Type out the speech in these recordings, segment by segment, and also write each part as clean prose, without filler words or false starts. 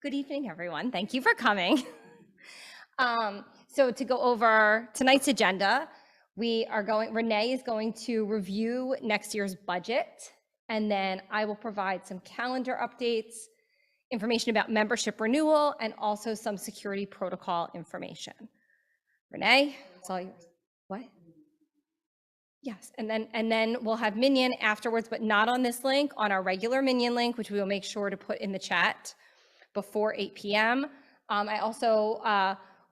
Good evening, everyone. Thank you for coming. So to go over tonight's agenda, Renee is going to review next year's budget, and then I will provide some calendar updates, information about membership renewal, and also some security protocol information. Renee, it's all yours. What? Yes, and then we'll have Minion afterwards, but not on this link, on our regular Minion link, which we will make sure to put in the chat before 8 p.m. I also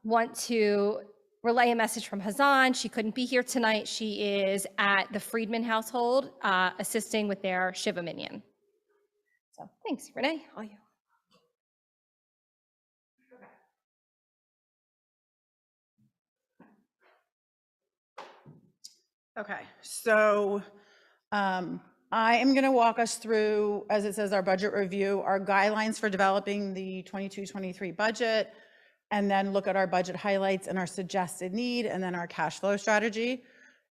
want to relay a message from Hazan. She couldn't be here tonight. She is at the Friedman household assisting with their Shiva Minion. So thanks, Renee. All you. Okay, so I am going to walk us through, as it says, our budget review, our guidelines for developing the 22-23 budget, and then look at our budget highlights and our suggested need, and then our cash flow strategy.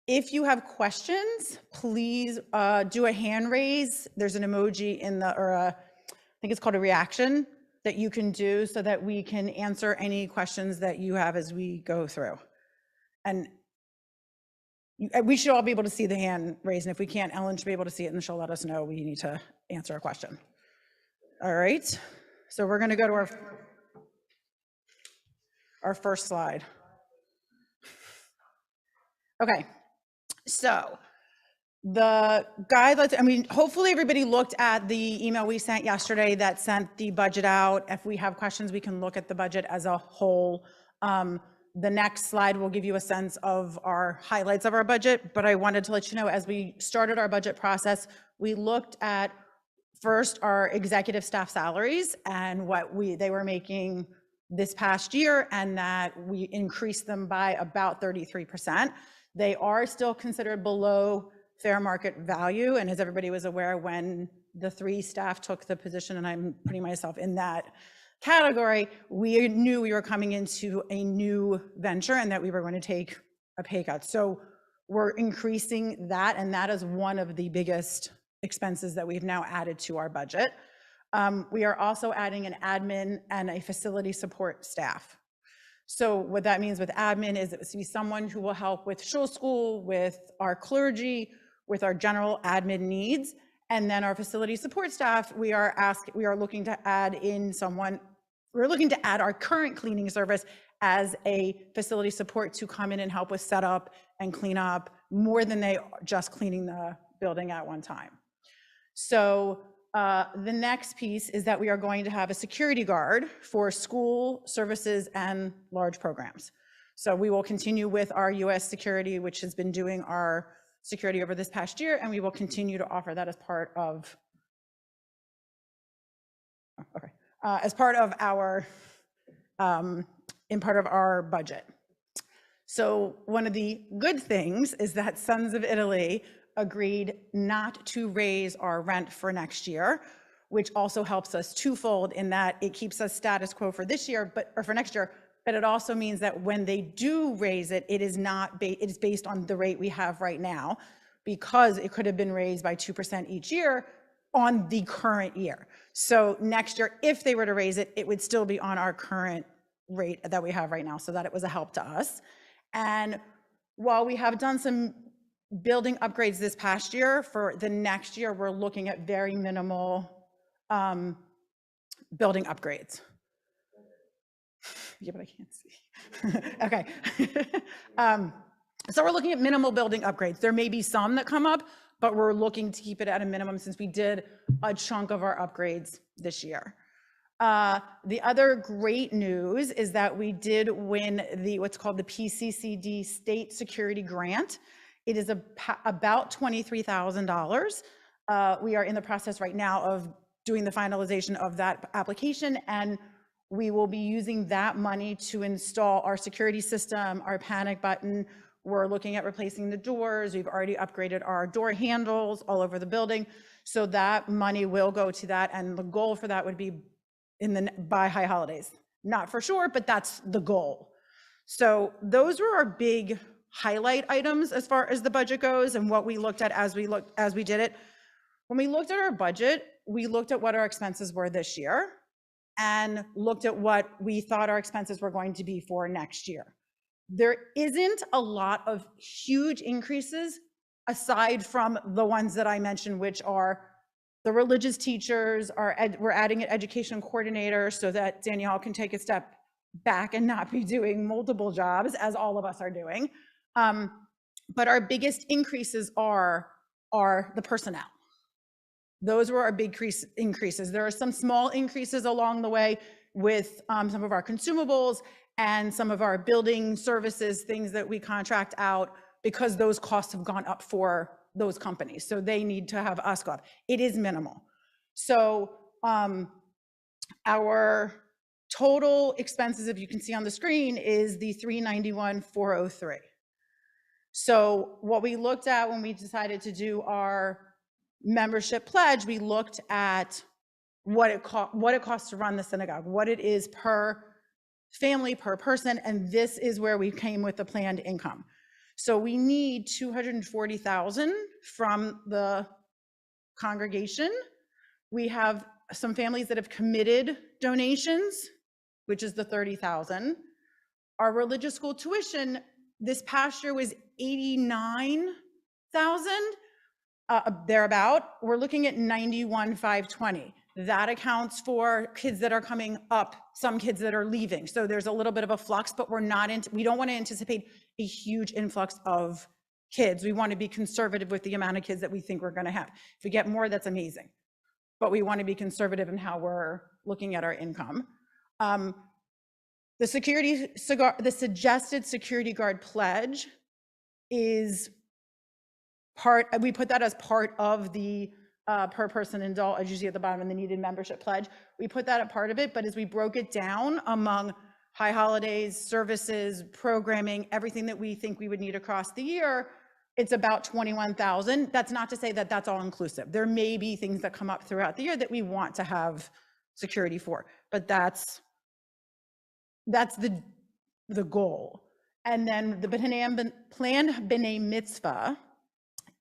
If you have questions, please do a hand raise. There's an emoji in the, or I think it's called a reaction, that you can do so that we can answer any questions that you have as we go through. And we should all be able to see the hand raised, and if we can't, Ellen should be able to see it, and she'll let us know we need to answer a question. All right, so we're going to go to our first slide. Okay, so the guidelines, I mean, hopefully everybody looked at the email we sent yesterday that sent the budget out. If we have questions, we can look at the budget as a whole. The next slide will give you a sense of our highlights of our budget, but I wanted to let you know, as we started our budget process, we looked at first our executive staff salaries and what they were making this past year, and that we increased them by about 33%. They are still considered below fair market value, and as everybody was aware, when the 3 staff took the position, and I'm putting myself in that category, we knew we were coming into a new venture and that we were going to take a pay cut. So we're increasing that, and that is one of the biggest expenses that we've now added to our budget. We are also adding an admin and a facility support staff. So what that means with admin is it to be someone who will help with shul school, with our clergy, with our general admin needs. And then our facility support staff, we are looking to add in someone, we're looking to add our current cleaning service as a facility support to come in and help with setup and clean up more than they just cleaning the building at one time. So the next piece is that we are going to have a security guard for school services and large programs. So we will continue with our US security, which has been doing our security over this past year, and we will continue to offer that as part of our part of our budget. So one of the good things is that Sons of Italy agreed not to raise our rent for next year, which also helps us twofold in that it keeps us status quo for this year, or for next year, but it also means that when they do raise it, it is based on the rate we have right now, because it could have been raised by 2% each year on the current year. So next year, if they were to raise it, it would still be on our current rate that we have right now, so that it was a help to us. And while we have done some building upgrades this past year, for the next year, we're looking at very minimal building upgrades. Yeah, but I can't see. Okay. So we're looking at minimal building upgrades. There may be some that come up, but we're looking to keep it at a minimum since we did a chunk of our upgrades this year. The other great news is that we did win what's called the PCCD State Security Grant. It is about $23,000. We are in the process right now of doing the finalization of that application, and we will be using that money to install our security system, our panic button. We're looking at replacing the doors. We've already upgraded our door handles all over the building. So that money will go to that, and the goal for that would be by high holidays. Not for sure, but that's the goal. So those were our big highlight items as far as the budget goes and what we looked at as we did it. When we looked at our budget, we looked at what our expenses were this year, and looked at what we thought our expenses were going to be for next year. There isn't a lot of huge increases aside from the ones that I mentioned, which are the religious teachers, we're adding an education coordinator so that Danielle can take a step back and not be doing multiple jobs, as all of us are doing. But our biggest increases are the personnel. Those were our big increases. There are some small increases along the way with some of our consumables and some of our building services, things that we contract out, because those costs have gone up for those companies. So they need to have us go up. It is minimal. So our total expenses, if you can see on the screen, is the $391,403. So what we looked at when we decided to do our membership pledge, we looked at what it costs to run the synagogue, what it is per family, per person, and this is where we came with the planned income. So we need $240,000 from the congregation. We have some families that have committed donations, which is the $30,000. Our religious school tuition this past year was $89,000, thereabout. We're looking at $91,520. That accounts for kids that are coming up, some kids that are leaving. So there's a little bit of a flux, but we don't want to anticipate a huge influx of kids. We want to be conservative with the amount of kids that we think we're going to have. If we get more, that's amazing. But we want to be conservative in how we're looking at our income. The suggested security guard pledge is we put that as part of the per person and adult, as you see at the bottom, in the needed membership pledge. We put that at part of it, but as we broke it down among high holidays, services, programming, everything that we think we would need across the year, it's about $21,000. That's not to say that that's all inclusive. There may be things that come up throughout the year that we want to have security for, but that's the goal. And then the planned B'nai Mitzvah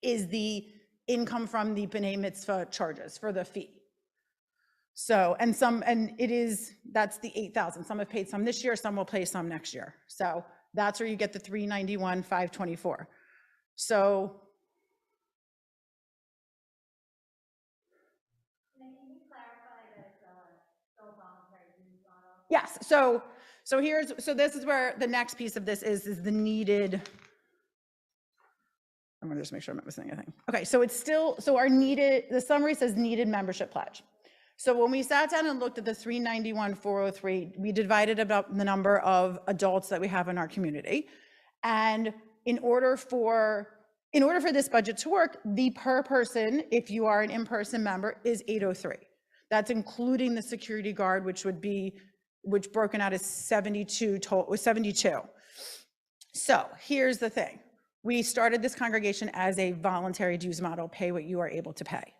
is the income from the B'nai Mitzvah charges for the fee. So, that's the $8,000. Some have paid some this year, some will pay some next year. So that's where you get the $391,524. So. Can you clarify that still voluntary dues model? Yes. So this is where the next piece of this is the needed. I'm gonna just make sure I'm not missing anything. Okay, so it's still, the summary says needed membership pledge. So when we sat down and looked at the $391,403, we divided about the number of adults that we have in our community. And in order for this budget to work, the per person, if you are an in-person member, is $803. That's including the security guard, which broken out is 72 total, was 72. So here's the thing. We started this congregation as a voluntary dues model, pay what you are able to pay.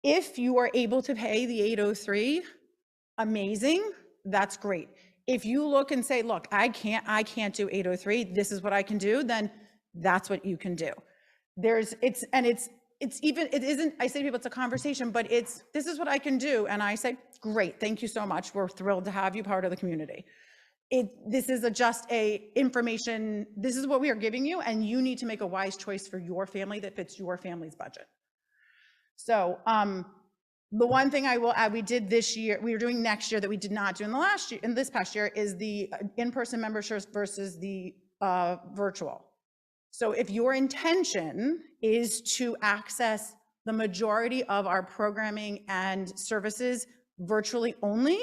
If you are able to pay the $803, amazing, that's great. If you look and say, look, I can't do $803, this is what I can do, then that's what you can do. I say to people, it's a conversation, but this is what I can do. And I say, great, thank you so much. We're thrilled to have you part of the community. This is just information, this is what we are giving you, and you need to make a wise choice for your family that fits your family's budget. So the one thing I will add, we did this year, we are doing next year that we did not do in this past year, is the in-person memberships versus the virtual. So if your intention is to access the majority of our programming and services virtually only,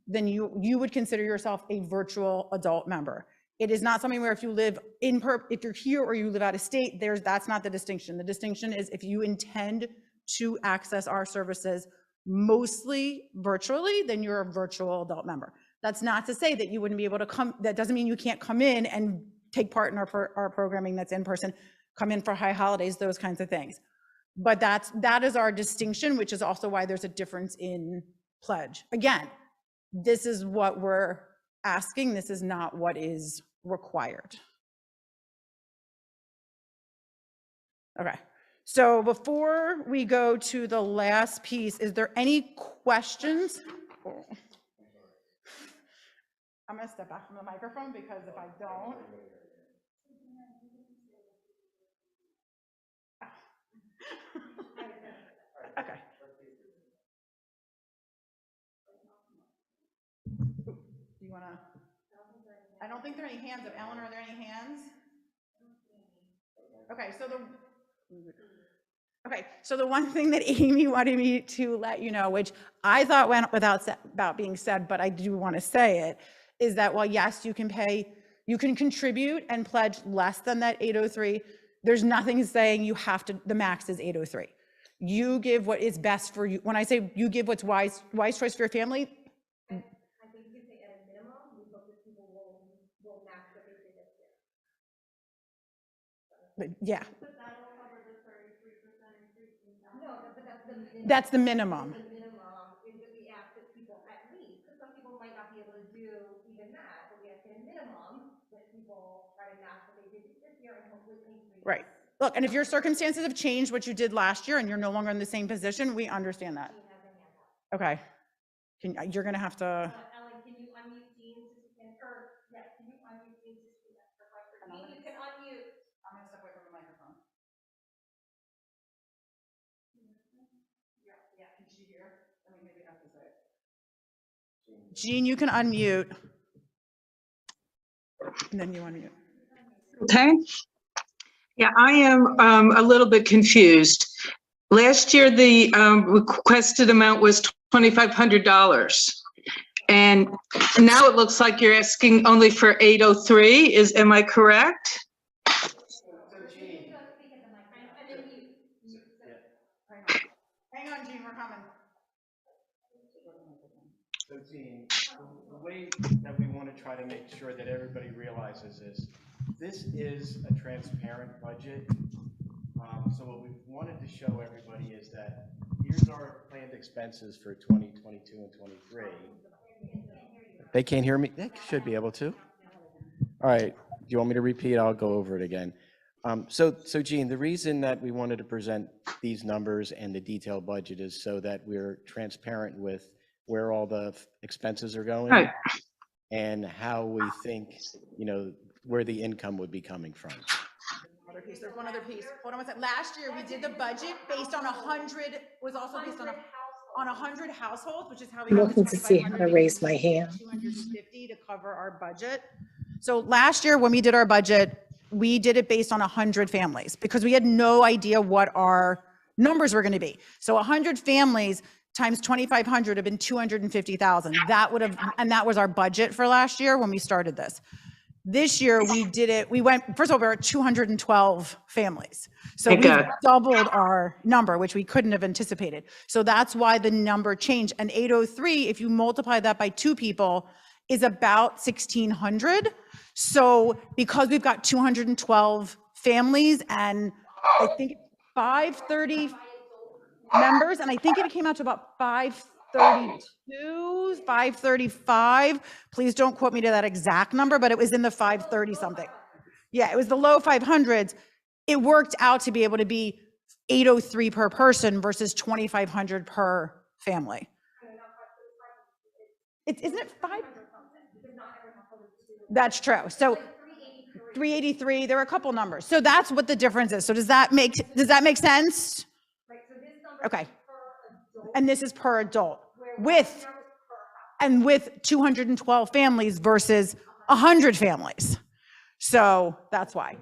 then you would consider yourself a virtual adult member. It is not something where if you live if you're here or you live out of state, that's not the distinction. The distinction is if you intend to access our services mostly virtually, then you're a virtual adult member. That's not to say that you wouldn't be able to come, that doesn't mean you can't come in and take part in our programming that's in person, come in for high holidays, those kinds of things. But that is our distinction, which is also why there's a difference in pledge. Again, this is what we're asking. This is not what is required. Okay, so before we go to the last piece, is there any questions? I'm gonna step back from the microphone because if I don't. Okay. Do you wanna? I don't think there are any hands up. Ellen, are there any hands? Okay, so the one thing that Amy wanted me to let you know, which I thought went without being said, but I do want to say it, is that while yes, you can contribute and pledge less than that 803, there's nothing saying you have to, the max is 803. You give what is best for you. When I say you give what's wise choice for your family. I think you can say at a minimum, we hope that people will match what they did this year. But yeah. But that'll cover the 33% increase in salary. No, but that's the minimum. That's the minimum. The minimum is that we ask that people at least, because some people might not be able to do even that, but we ask at a minimum that people try to match what they did this year and hopefully increase. Right. Look, and if your circumstances have changed what you did last year and you're no longer in the same position, we understand that. Okay. You're going to have to. Ellen, can you unmute Jean so she can, or, yeah, can you unmute Jean so she can ask her question? Jean, you can unmute. I'm going to step away from the microphone. Yeah, can she hear? I mean, maybe I have to say it. Jean, you can unmute. And then you unmute. Okay. Yeah, I am a little bit confused. Last year, the requested amount was $2,500. And now it looks like you're asking only for 803. Am I correct? Hang on, Jean, we're coming. So Jean, the way that we want to try to make sure that everybody realizes is this is a transparent budget. So what we wanted to show everybody is that here's our planned expenses for 2022 and 23. They can't hear me? They should be able to. All right. Do you want me to repeat? I'll go over it again. So Jean, the reason that we wanted to present these numbers and the detailed budget is so that we're transparent with where all the expenses are going, Right. And how we think, where the income would be coming from. There's one other piece. Hold on one second. Last year we did the budget based on 100, was also based on 100 households, which is how we got looking to see how to raise my hand. 250 to cover our budget. So last year when we did our budget, we did it based on 100 families because we had no idea what our numbers were going to be. So 100 families times 2,500 would have been 250,000. That would have, and that was our budget for last year when we started this. This year we did it, we went, first of all, we were at 212 families. So we doubled our number, which we couldn't have anticipated. So that's why the number changed. And 803, if you multiply that by 2 people, is about 1,600. So because we've got 212 families and I think 530 members, and I think it came out to about 532, 535. Please don't quote me to that exact number, but it was in the 530 something. Yeah, it was the low 500s. It worked out to be able to be 803 per person versus 2,500 per family. Isn't it 5? That's true. So 383, there are a couple numbers. So that's what the difference is. So does that make sense? Okay. And this is per adult with 212 families versus 100 families. So that's why.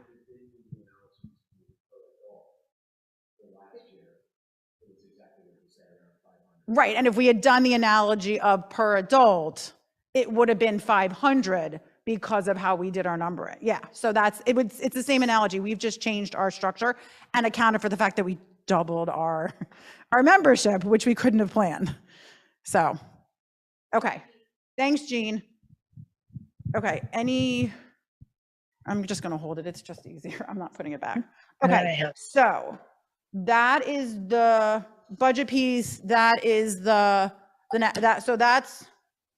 Right. And if we had done the analogy of per adult, it would have been 500 because of how we did our number. Yeah. So it's the same analogy. We've just changed our structure and accounted for the fact that we doubled our membership, which we couldn't have planned. So, okay. Thanks, Jean. Okay. I'm just going to hold it. It's just easier. I'm not putting it back. Okay. So that is the budget piece. That is so that's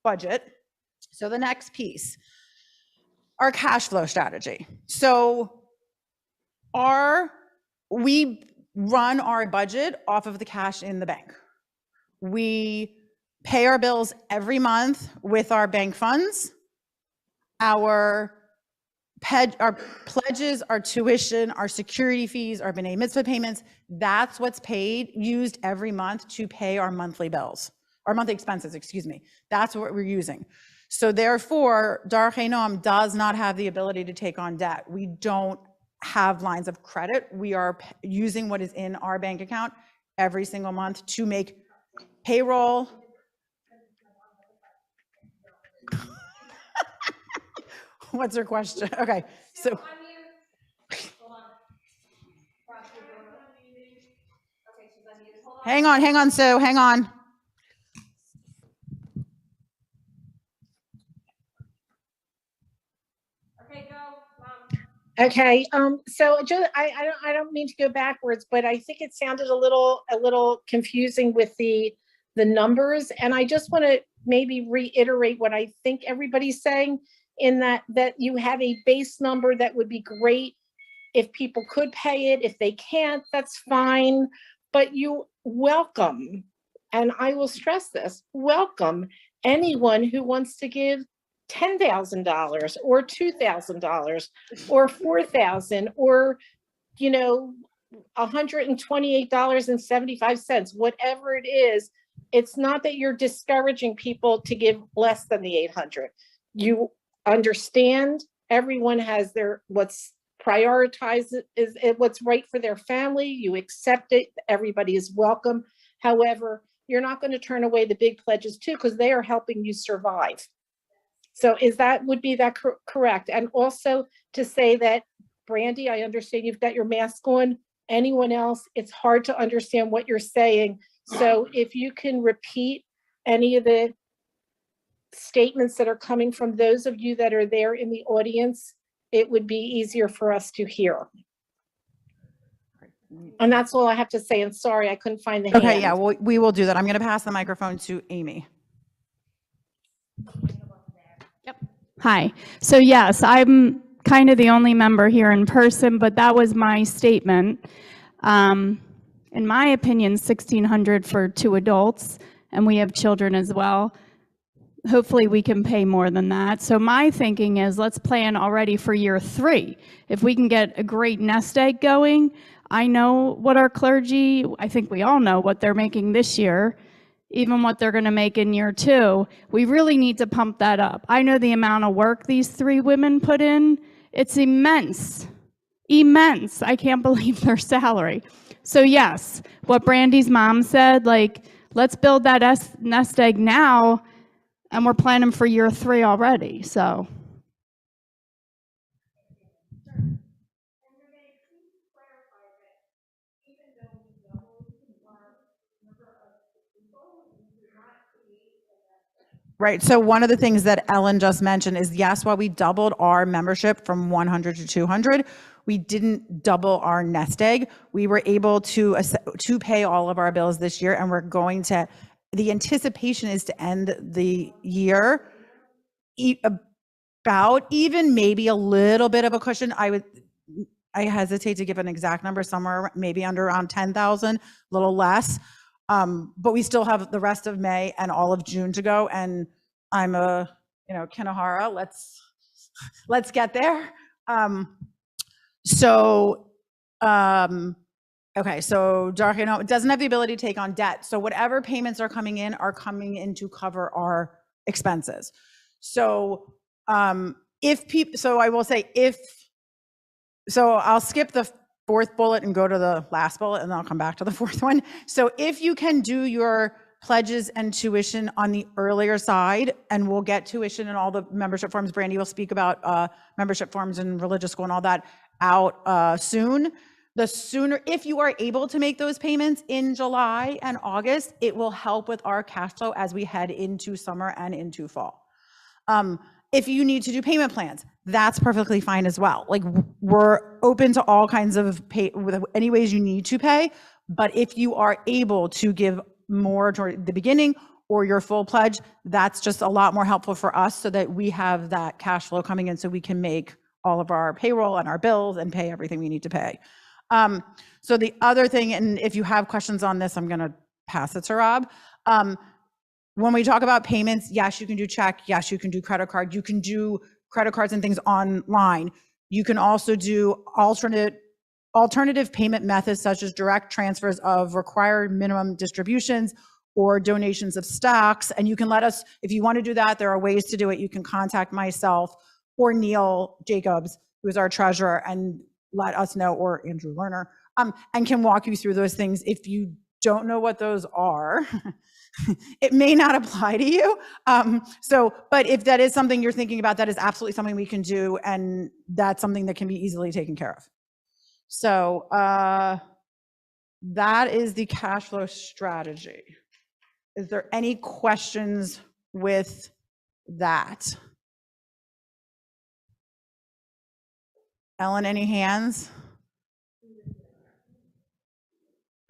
budget. So the next piece, our cash flow strategy. So we run our budget off of the cash in the bank. We pay our bills every month with our bank funds. our pledges, our tuition, our security fees, our B'nai Mitzvah payments, that's what's used every month to pay our monthly bills, our monthly expenses, excuse me. That's what we're using. So therefore, Darchei Noam does not have the ability to take on debt. We don't have lines of credit. We are using what is in our bank account every single month to make payroll. What's her question? Okay, so. Hang on, Sue, hang on. Okay, go, Mom. Okay, so I don't mean to go backwards, but I think it sounded a little confusing with the numbers, and I just want to maybe reiterate what I think everybody's saying, in that you have a base number that would be great if people could pay it. If they can't, that's fine, but you welcome, and I will stress this, welcome anyone who wants to give $10,000 or $2,000 or $4,000 or, $128.75, whatever it is. It's not that you're discouraging people to give less than the 800. You understand everyone has what's prioritized is what's right for their family. You accept it. Everybody is welcome. However, you're not going to turn away the big pledges too, because they are helping you survive. So would be that correct? And also to say that, Brandy, I understand you've got your mask on. Anyone else, it's hard to understand what you're saying. So if you can repeat any of the statements that are coming from those of you that are there in the audience, it would be easier for us to hear. And that's all I have to say. And sorry, I couldn't find the hand. Okay, yeah, well, we will do that. I'm going to pass the microphone to Amy. Hi. So yes, I'm kind of the only member here in person, but that was my statement. In my opinion, $1,600 for 2 adults, and we have children as well. Hopefully we can pay more than that. So my thinking is, let's plan already for year 3. If we can get a great nest egg going, I know what our clergy, I think we all know what they're making this year, even what they're going to make in year 2. We really need to pump that up. I know the amount of work these 3 women put in. It's immense, immense. I can't believe their salary. So yes, what Brandy's mom said, let's build that nest egg now, and we're planning for year 3 already, so. Right, so one of the things that Ellen just mentioned is, yes, while we doubled our membership from 100 to 200, we didn't double our nest egg. We were able to pay all of our bills this year, and we're going to, the anticipation is to end the year about even maybe a little bit of a cushion. I hesitate to give an exact number, somewhere maybe under around 10,000, a little less. But we still have the rest of May and all of June to go. And I'm Kinahara, let's get there. Okay, so Darchei Noam doesn't have the ability to take on debt. So whatever payments are coming in to cover our expenses. So I'll skip the 4th bullet and go to the last bullet, and then I'll come back to the 4th one. So if you can do your pledges and tuition on the earlier side, and we'll get tuition and all the membership forms, Brandy will speak about membership forms and religious school and all that out soon. The sooner, if you are able to make those payments in July and August, it will help with our cash flow as we head into summer and into fall. If you need to do payment plans, that's perfectly fine as well. We're open to all kinds of any ways you need to pay, but if you are able to give more toward the beginning or your full pledge, that's just a lot more helpful for us, so that we have that cash flow coming in, so we can make all of our payroll and our bills and pay everything we need to pay. So the other thing, and if you have questions on this, I'm going to pass it to Rob. When we talk about payments, yes, you can do check. Yes, you can do credit card. You can do credit cards and things online. You can also do alternative payment methods such as direct transfers of required minimum distributions or donations of stocks. And you can let us, if you want to do that, there are ways to do it. You can contact myself or Neil Jacobs, who is our treasurer, and let us know, or Andrew Lerner, and can walk you through those things. If you don't know what those are, it may not apply to you. But if that is something you're thinking about, that is absolutely something we can do. And that's something that can be easily taken care of. So that is the cash flow strategy. Is there any questions with that? Ellen, any hands?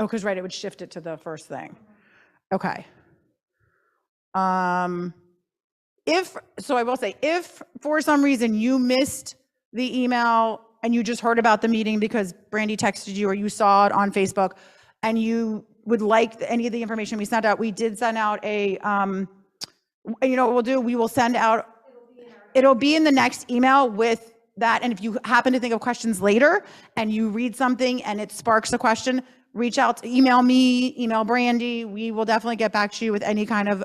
Oh, because right, it would shift it to the first thing. Okay. So I will say, if for some reason you missed the email and you just heard about the meeting because Brandy texted you or you saw it on Facebook and you would like any of the information we sent out, we did send out a, you know what we'll do? We will send out, it'll be in the next email with that. And if you happen to think of questions later and you read something and it sparks a question, reach out, email me, email Brandy. We will definitely get back to you with any kind of,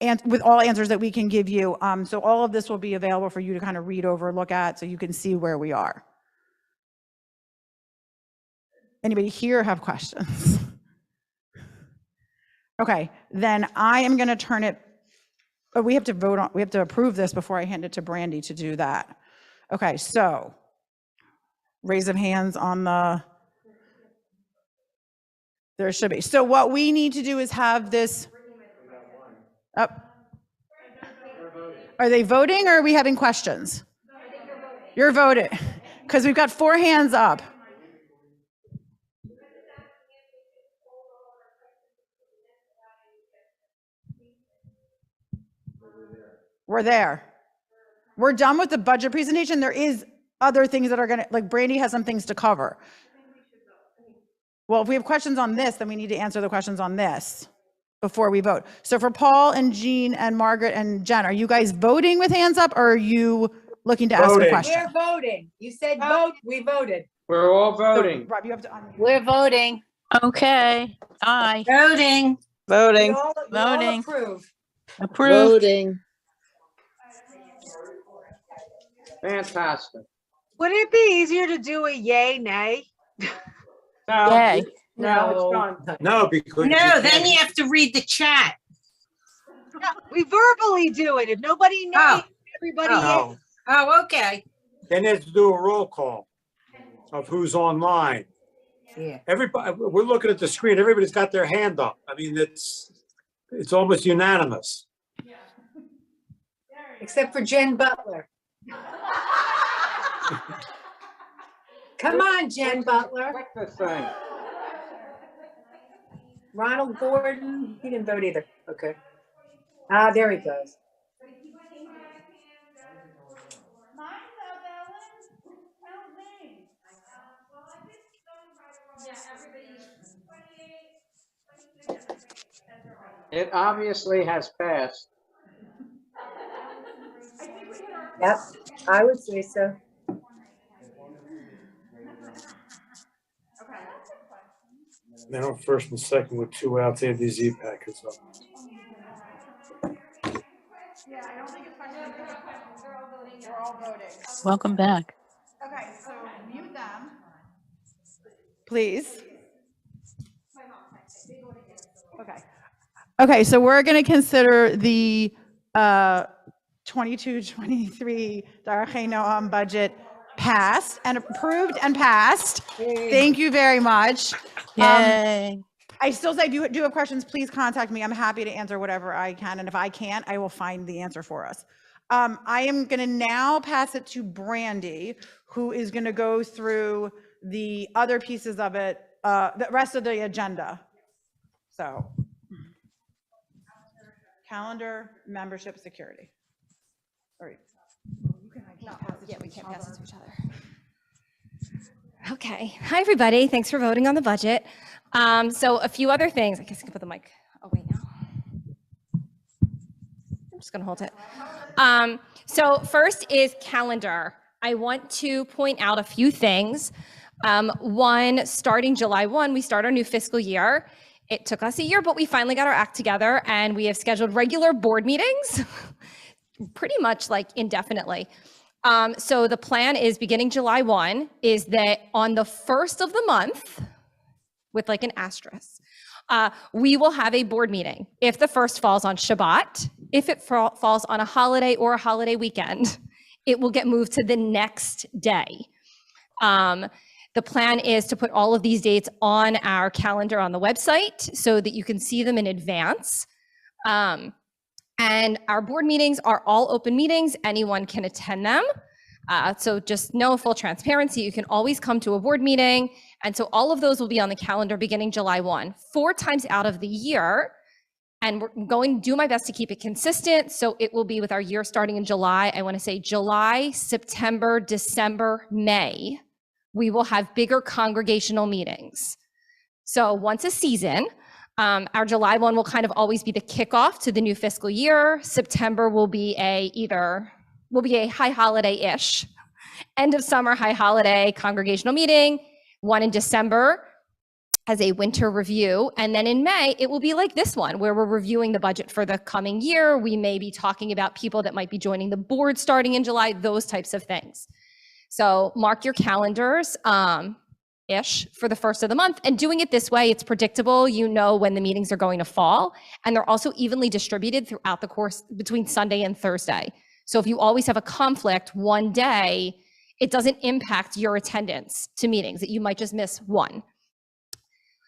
and with all answers that we can give you. So all of this will be available for you to kind of read over, look at, so you can see where we are. Anybody here have questions? Okay, then I am going to turn it, oh, we have to vote on, we have to approve this before I hand it to Brandy to do that. Okay, so raise of hands on the, there should be. So what we need to do is have this up. Are they voting or are we having questions? You're voting because we've got 4 hands up. We're there. We're done with the budget presentation. There is other things that are going to, like Brandy has some things to cover. Well, if we have questions on this, then we need to answer the questions on this before we vote. So for Paul and Jean and Margaret and Jen, are you guys voting with hands up or are you looking to ask a question? We're voting. You said vote, we voted. We're all voting. Rob, you have to unmute. We're voting. Okay. Aye. Voting. Voting. We all Voting. approve. Approved. Voting. Fantastic. Would it be easier to do a yay, nay? No, Yay. no, it's done. No, because. No, then you have to read the chat. We verbally do it. If nobody knows, everybody yay. No, Oh, okay. then they have to do a roll call of who's online. Yeah. Everybody, we're looking at the screen, everybody's got their hand up. I mean, it's almost unanimous. Except for Jen Butler. Come on, Jen Butler. What's the thing? Ronald Gordon, he didn't vote either. Okay. There he goes. It obviously has passed. Yep, I would say so. Now first and second with 2 outs, Andy Z-Pack is up. Yeah, I don't think it's questions. They're all voting. They're all voting. Welcome back. Okay, so mute them. Please. Okay. Okay, so we're going to consider the 22-23 Darchei Noam budget passed and approved and passed. Thank you very much. Yay. I still say, if you do have questions, please contact me. I'm happy to answer whatever I can. And if I can't, I will find the answer for us. I am going to now pass it to Brandy, who is going to go through the other pieces of it, the rest of the agenda. So, calendar, membership, security. All right. Yeah, we can't pass it to each other. Okay. Hi, everybody. Thanks for voting on the budget. So a few other things. I guess I can put the mic away now. just gonna hold it. So first is calendar. I want to point out a few things. One, starting July 1, we start our new fiscal year. It took us a year, but we finally got our act together and we have scheduled regular board meetings, pretty much like indefinitely. So the plan is beginning July 1 is that on the first of the month, with like an asterisk, we will have a board meeting. If the first falls on Shabbat, if it falls on a holiday or a holiday weekend, it will get moved to the next day. The plan is to put all of these dates on our calendar on the website so that you can see them in advance. And our board meetings are all open meetings. Anyone can attend them. So just know, full transparency, you can always come to a board meeting. And so all of those will be on the calendar beginning July 1, 4 times out of the year. And we're going to do my best to keep it consistent. So it will be with our year starting in July. I want to say July, September, December, May. We will have bigger congregational meetings. So once a season, our July 1 will kind of always be the kickoff to the new fiscal year. September will be a high holiday-ish, end of summer high holiday congregational meeting. One in December as a winter review. And then in May, it will be like this one where we're reviewing the budget for the coming year. We may be talking about people that might be joining the board starting in July, those types of things. So mark your calendars ish for the first of the month, and doing it this way, it's predictable. You know when the meetings are going to fall, and they're also evenly distributed throughout the course between Sunday and Thursday. So if you always have a conflict one day, it doesn't impact your attendance to meetings, that you might just miss one.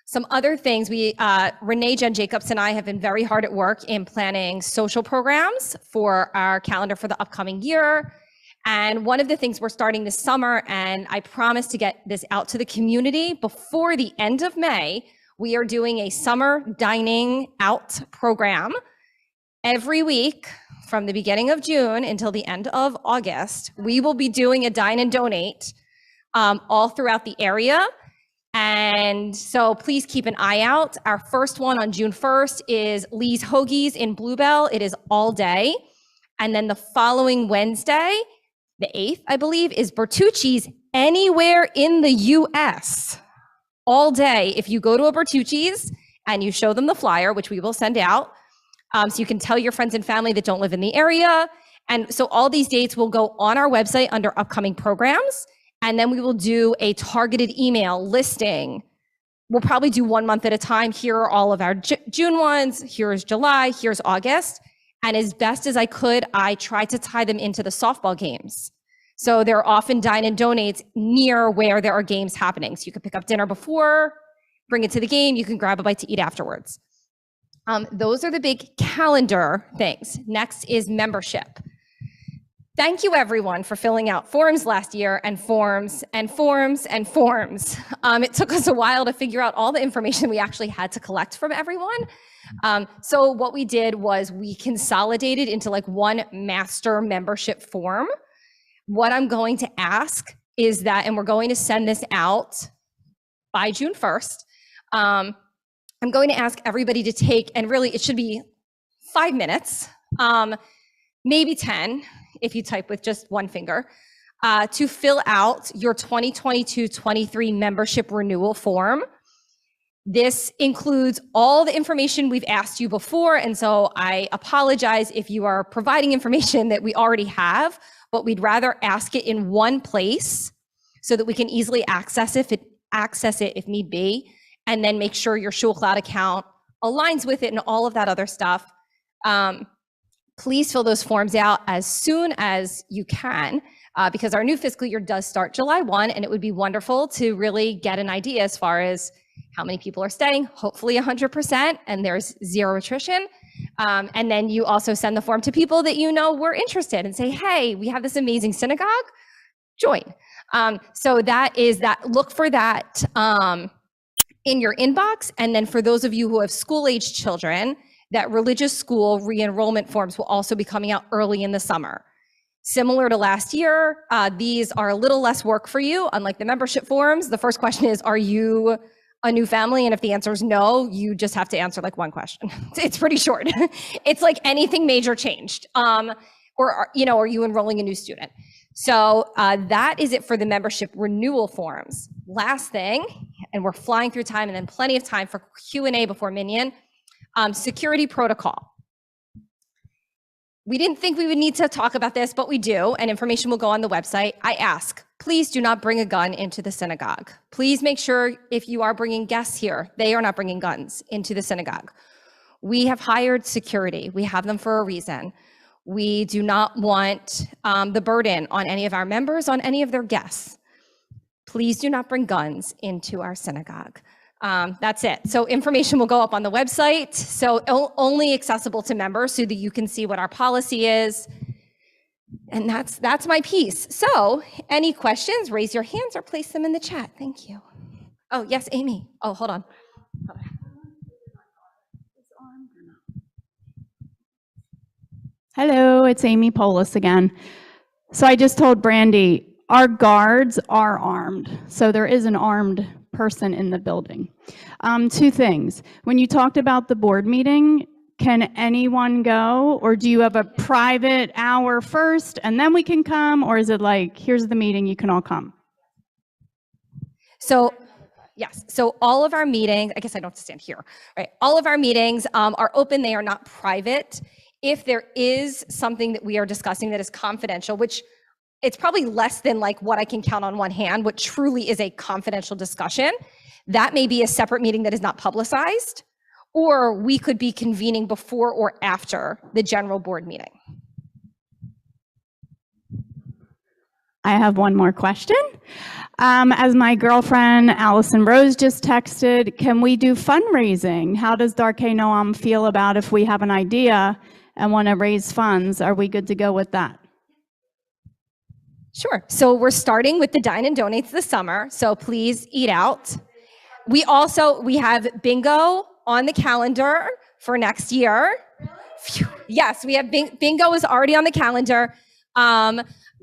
Some other things, Renee, Jen Jacobs, and I have been very hard at work in planning social programs for our calendar for the upcoming year. And one of the things we're starting this summer, and I promise to get this out to the community before the end of May, we are doing a summer dining out program every week from the beginning of June until the end of August. We will be doing a dine and donate all throughout the area. And so please keep an eye out. Our first one on June 1st is Lee's Hoagies in Bluebell. It is all day. And then the following Wednesday, the 8th, I believe, is Bertucci's anywhere in the US all day. If you go to a Bertucci's and you show them the flyer, which we will send out, so you can tell your friends and family that don't live in the area. And so all these dates will go on our website under upcoming programs. And then we will do a targeted email listing. We'll probably do 1 month at a time. Here are all of our June ones. Here's July, here's August. And as best as I could, I tried to tie them into the softball games. So there are often dine and donates near where there are games happening. So you can pick up dinner before, bring it to the game. You can grab a bite to eat afterwards. Those are the big calendar things. Next is membership. Thank you everyone for filling out forms last year, and forms and forms and forms. It took us a while to figure out all the information we actually had to collect from everyone. So what we did was we consolidated into like one master membership form. What I'm going to ask is that, and we're going to send this out by June 1st. I'm going to ask everybody to take, and really it should be 5 minutes, maybe 10 if you type with just one finger, to fill out your 2022-23 membership renewal form. This includes all the information we've asked you before, and so I apologize if you are providing information that we already have, but we'd rather ask it in one place so that we can easily access it if need be, and then make sure your ShulCloud account aligns with it and all of that other stuff. Please fill those forms out as soon as you can, because our new fiscal year does start July 1, and it would be wonderful to really get an idea as far as how many people are staying, hopefully 100%, and there's zero attrition. And then you also send the form to people that you know were interested and say, hey, we have this amazing synagogue, join. So that is that, look for that in your inbox. And then for those of you who have school-age children, that religious school re-enrollment forms will also be coming out early in the summer. Similar to last year, these are a little less work for you, unlike the membership forms. The first question is, are you a new family? And if the answer is no, you just have to answer like one question. It's pretty short. It's like anything major changed. Or, you know, are you enrolling a new student? So that is it for the membership renewal forms. Last thing, and we're flying through time and then plenty of time for Q&A before Minion, security protocol. We didn't think we would need to talk about this, but we do, and information will go on the website. I ask, please do not bring a gun into the synagogue. Please make sure if you are bringing guests here, they are not bringing guns into the synagogue. We have hired security. We have them for a reason. We do not want the burden on any of our members, on any of their guests. Please do not bring guns into our synagogue. That's it. So information will go up on the website. So only accessible to members so that you can see what our policy is. And that's my piece. So any questions, raise your hands or place them in the chat. Thank you. Oh, yes, Amy. Oh, hold on. Hello, it's Amy Polis again. So I just told Brandy, our guards are armed. So there is an armed person in the building. Two things. When you talked about the board meeting, can anyone go? Or do you have a private hour first and then we can come? Or is it like, here's the meeting, you can all come? So yes, so all of our meetings, I guess I don't have to stand here, right? All of our meetings are open, they are not private. If there is something that we are discussing that is confidential, which it's probably less than like what I can count on one hand, what truly is a confidential discussion, that may be a separate meeting that is not publicized, or we could be convening before or after the general board meeting. I have one more question. As my girlfriend, Allison Rose, just texted, can we do fundraising? How does Darchei Noam feel about if we have an idea and want to raise funds? Are we good to go with that? Sure. So we're starting with the Dine and Donates this summer. So please eat out. We have bingo on the calendar for next year. Phew. Yes, we have bingo is already on the calendar.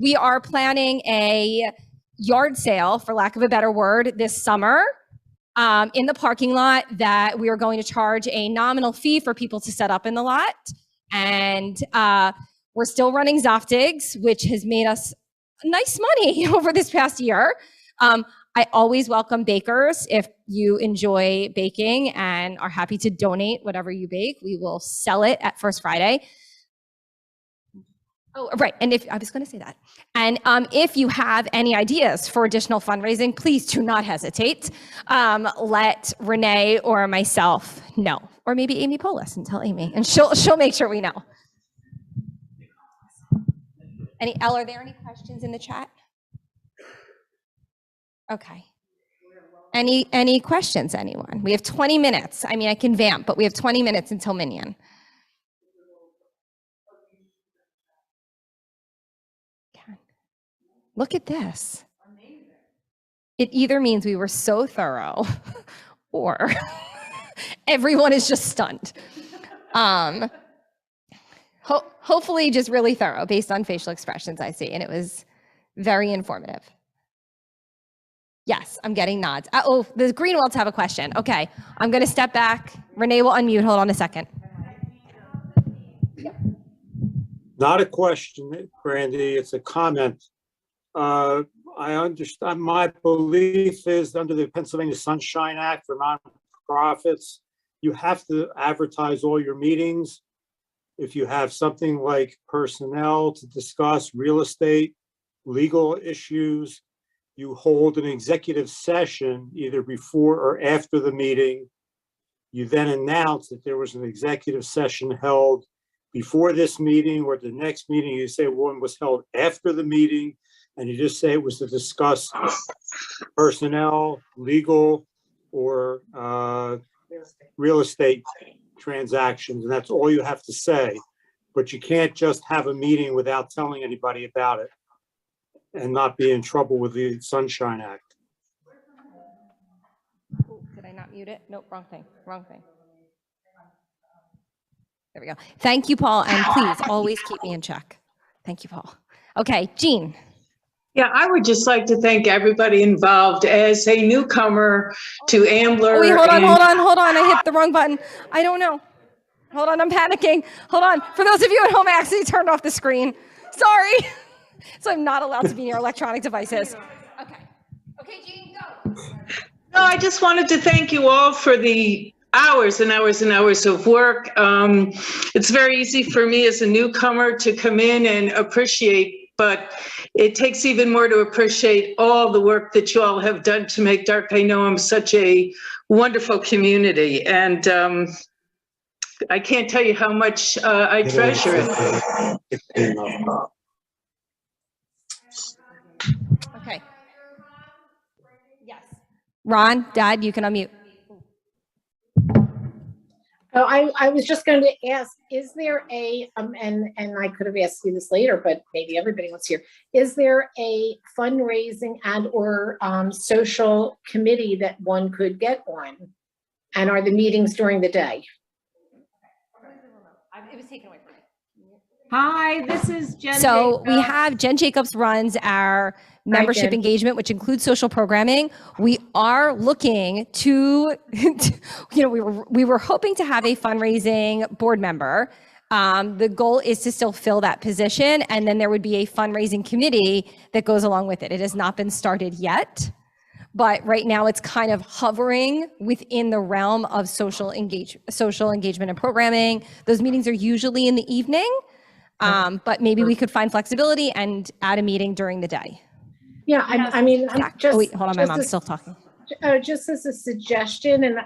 We are planning a yard sale, for lack of a better word, this summer in the parking lot that we are going to charge a nominal fee for people to set up in the lot. And we're still running Zoftigs, which has made us nice money over this past year. I always welcome bakers. If you enjoy baking and are happy to donate whatever you bake, we will sell it at First Friday. Oh, right. And if I was going to say that, and if you have any ideas for additional fundraising, please do not hesitate. Let Renee or myself know, or maybe Amy Polis, and tell Amy, and she'll make sure we know. Are there any questions in the chat? Okay. Any questions, anyone? We have 20 minutes. I mean, I can vamp, but we have 20 minutes until Minion. Look at this. It either means we were so thorough or everyone is just stunned. Hopefully just really thorough based on facial expressions I see, and it was very informative. Yes, I'm getting nods. Oh, the Greenwelds have a question. Okay, I'm gonna step back. Renee will unmute, hold on a second. Not a question, Brandy, it's a comment. I understand, my belief is under the Pennsylvania Sunshine Act for nonprofits, you have to advertise all your meetings. If you have something like personnel to discuss, real estate, legal issues, you hold an executive session either before or after the meeting. You then announce that there was an executive session held before this meeting or the next meeting. You say one was held after the meeting, and you just say it was to discuss personnel, legal, or real estate transactions, and that's all you have to say. But you can't just have a meeting without telling anybody about it and not be in trouble with the Sunshine Act. Ooh, did I not mute it? Nope, wrong thing. There we go. Thank you, Paul, and please always keep me in check. Thank you, Paul. Okay, Jean. Yeah, I would just like to thank everybody involved as a newcomer to Ambler. Oh, wait, hold on, and- hold on. I hit the wrong button. I don't know. Hold on, I'm panicking. Hold on. For those of you at home, I actually turned off the screen. Sorry. So I'm not allowed to be near electronic devices. Okay. Okay, Jean, go. No, I just wanted to thank you all for the hours and hours and hours of work. It's very easy for me as a newcomer to come in and appreciate, but it takes even more to appreciate all the work that you all have done to make Darchei Noam such a wonderful community. And I can't tell you how much I treasure it. Okay. Yes. Ron, Dad, you can unmute. Oh, I was just going to ask, is there a, and I could have asked you this later, but maybe everybody wants to hear, is there a fundraising and or social committee that one could get on? And are the meetings during the day? It was taken away from me. Hi, this is Jen. So we Jacobs. have Jen Jacobs runs our membership Jen. engagement, which includes social programming. We are looking to, we were hoping to have a fundraising board member. The goal is to still fill that position, and then there would be a fundraising committee that goes along with it. It has not been started yet, but right now it's kind of hovering within the realm of social engagement and programming. Those meetings are usually in the evening. But maybe we could find flexibility and add a meeting during the day. Yeah, I mean, I'm just. Oh, wait, hold on, my just mom's as- still talking. Just as a suggestion, and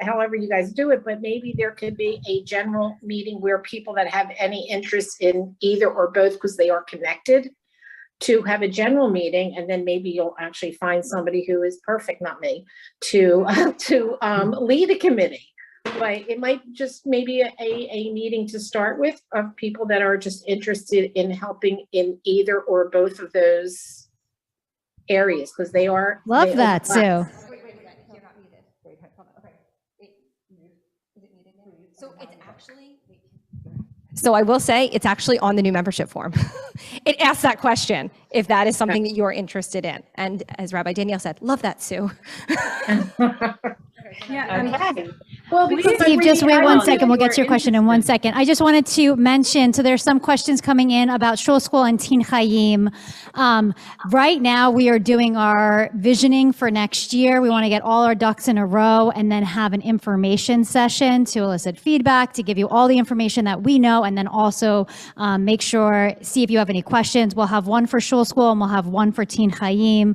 however you guys do it, but maybe there could be a general meeting where people that have any interest in either or both, because they are connected, to have a general meeting, and then maybe you'll actually find somebody who is perfect, not me, to lead a committee. But it might just maybe a meeting to start with of people that are just interested in helping in either or both of those areas, because they are. Love they that, overlap. Sue. So it's actually. So I will say it's actually on the new membership form. It asks that question if that is something that you're interested in. And as Rabbi Danielle said, love that, Sue. Okay. Well, because Steve, just wait I one don't second. know We'll get to your question in 1 second. I just wanted to mention, so there's some questions coming in about Shul School and Teen Chaim. Right now, we are doing our visioning for next year. We want to get all our ducks in a row and then have an information session to elicit feedback, to give you all the information that we know, and then also make sure, see if you have any questions. We'll have one for Shul School and we'll have one for Teen Chaim.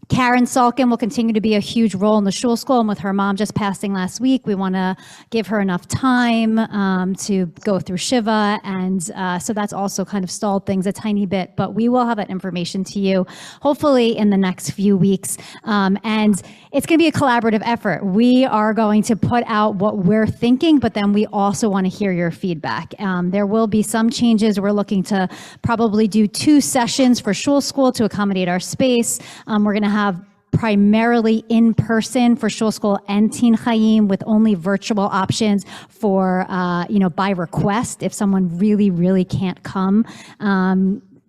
Karen Salkin will continue to be a huge role in the Shul School, and with her mom just passing last week, we want to give her enough time to go through Shiva, and so that's also kind of stalled things a tiny bit, but we will have that information to you hopefully in the next few weeks, and it's going to be a collaborative effort. We are going to put out what we're thinking, but then we also want to hear your feedback. There will be some changes. We're looking to probably do 2 sessions for Shul School to accommodate our space. We're going to have primarily in person for Shul School and Teen Chaim, with only virtual options for, by request if someone really, really can't come.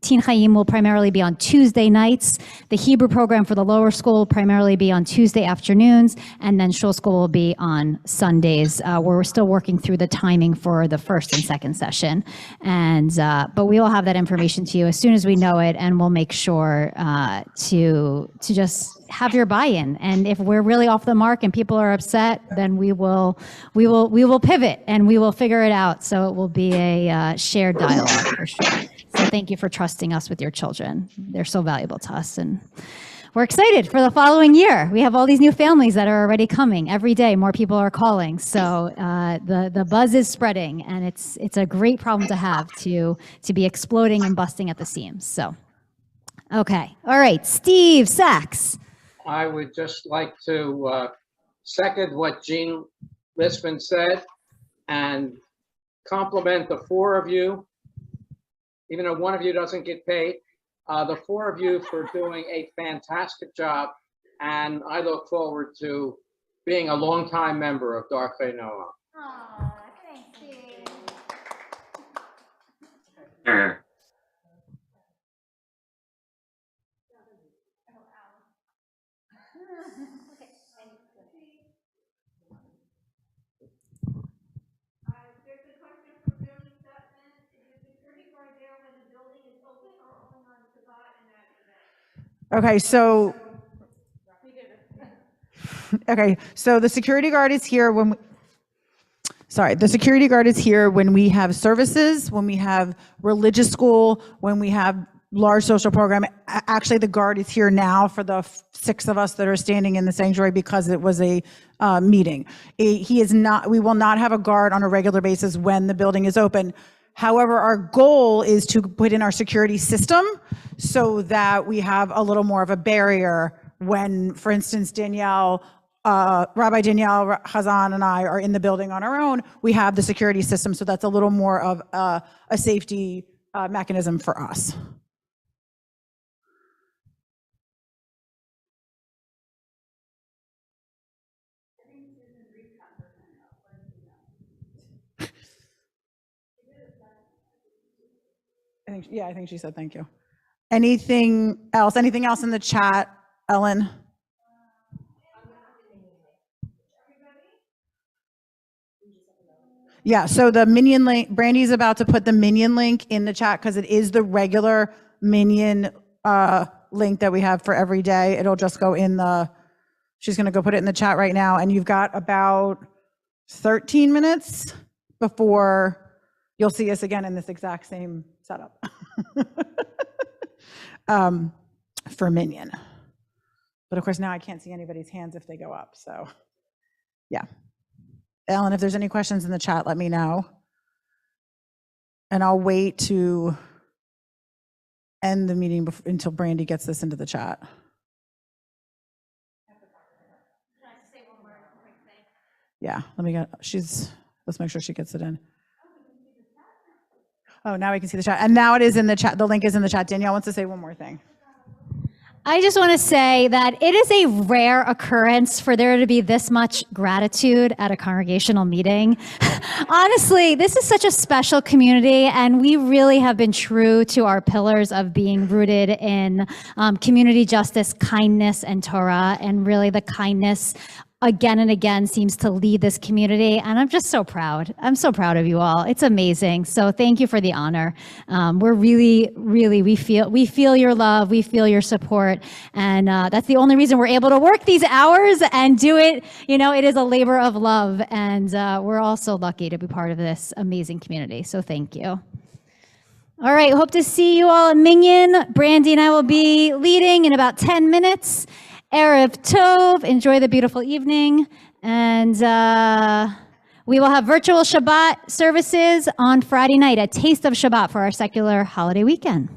Teen Chaim will primarily be on Tuesday nights. The Hebrew program for the lower school will primarily be on Tuesday afternoons, and then Shul School will be on Sundays, where we're still working through the timing for the first and second session. And but we will have that information to you as soon as we know it, and we'll make sure to just have your buy-in. And if we're really off the mark and people are upset, then we will pivot and we will figure it out. So it will be a shared dialogue for sure. So thank you for trusting us with your children. They're so valuable to us, and we're excited for the following year. We have all these new families that are already coming every day. More people are calling, so the buzz is spreading, and it's a great problem to have, to be exploding and busting at the seams. So, okay, all right, Steve Sachs. I would just like to second what Jean Lisman said and compliment the 4 of you, even though one of you doesn't get paid, the 4 of you for doing a fantastic job. And I look forward to being a longtime member of Darchei Noam. Aw, thanks, Steve. Okay, so. Okay, so the security guard is here when, the security guard is here when we have services, when we have religious school, when we have large social program. Actually, the guard is here now for the 6 of us that are standing in the sanctuary because it was a meeting. He is not, we will not have a guard on a regular basis when the building is open. However, our goal is to put in our security system so that we have a little more of a barrier when, for instance, Rabbi Danielle Hazan and I are in the building on our own. We have the security system, so that's a little more of a safety mechanism for us. I think she said thank you. Anything else? Anything else in the chat, Ellen? Yeah, so the Minion link, Brandy's about to put the Minion link in the chat because it is the regular Minion link that we have for every day. It'll just go in she's gonna go put it in the chat right now, and you've got about 13 minutes before you'll see us again in this exact same setup for Minion. But of course now I can't see anybody's hands if they go up, so yeah. Ellen, if there's any questions in the chat, let me know. And I'll wait to end the meeting until Brandy gets this into the chat. Yeah, let's make sure she gets it in. Oh, now we can see the chat. And now it is in the chat. The link is in the chat. Danielle wants to say one more thing. I just want to say that it is a rare occurrence for there to be this much gratitude at a congregational meeting. Honestly, this is such a special community, and we really have been true to our pillars of being rooted in community justice, kindness, and Torah, and really the kindness again and again seems to lead this community, and I'm just so proud. I'm so proud of you all. It's amazing. So thank you for the honor. We're really, we feel your love, we feel your support, and that's the only reason we're able to work these hours and do it. You know, it is a labor of love, and we're all so lucky to be part of this amazing community. So thank you. All right, hope to see you all at Minyan. Brandy and I will be leading in about 10 minutes. Erev Tov, enjoy the beautiful evening, and we will have virtual Shabbat services on Friday night, a taste of Shabbat for our secular holiday weekend.